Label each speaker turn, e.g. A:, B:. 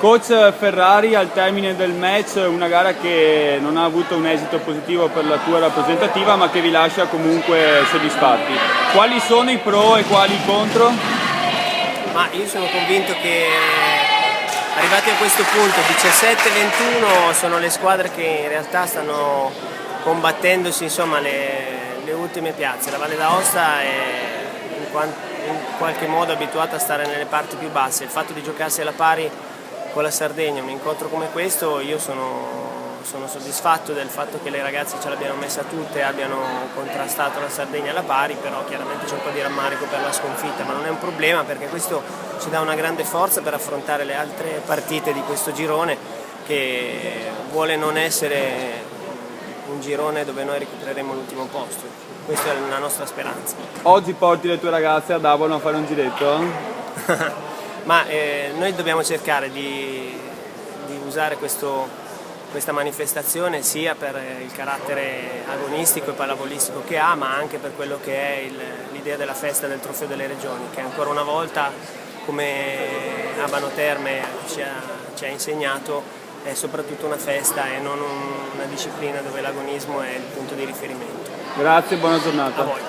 A: Coach Ferrari, al termine del match, una gara che non ha avuto un esito positivo per la tua rappresentativa ma che vi lascia comunque soddisfatti. Quali sono i pro e quali i contro?
B: Ma io sono convinto che arrivati a questo punto 17-21 sono le squadre che in realtà stanno combattendosi, insomma, le ultime piazze. La Valle d'Aosta è in qualche modo abituata a stare nelle parti più basse. Il fatto di giocarsi alla pari con la Sardegna, un incontro come questo, io sono soddisfatto del fatto che le ragazze ce l'abbiano messa tutte, abbiano contrastato la Sardegna alla pari, però chiaramente c'è un po' di rammarico per la sconfitta, ma non è un problema perché questo ci dà una grande forza per affrontare le altre partite di questo girone, che vuole non essere un girone dove noi recupereremo l'ultimo posto. Questa è la nostra speranza.
A: Oggi porti le tue ragazze a Davolo a fare un giretto?
B: Ma noi dobbiamo cercare di usare questa manifestazione sia per il carattere agonistico e pallavolistico che ha, ma anche per quello che è l'idea della festa del Trofeo delle Regioni, che ancora una volta, come Abano Terme ci ha insegnato, è soprattutto una festa e non una disciplina dove l'agonismo è il punto di riferimento.
A: Grazie, buona giornata.
B: A voi.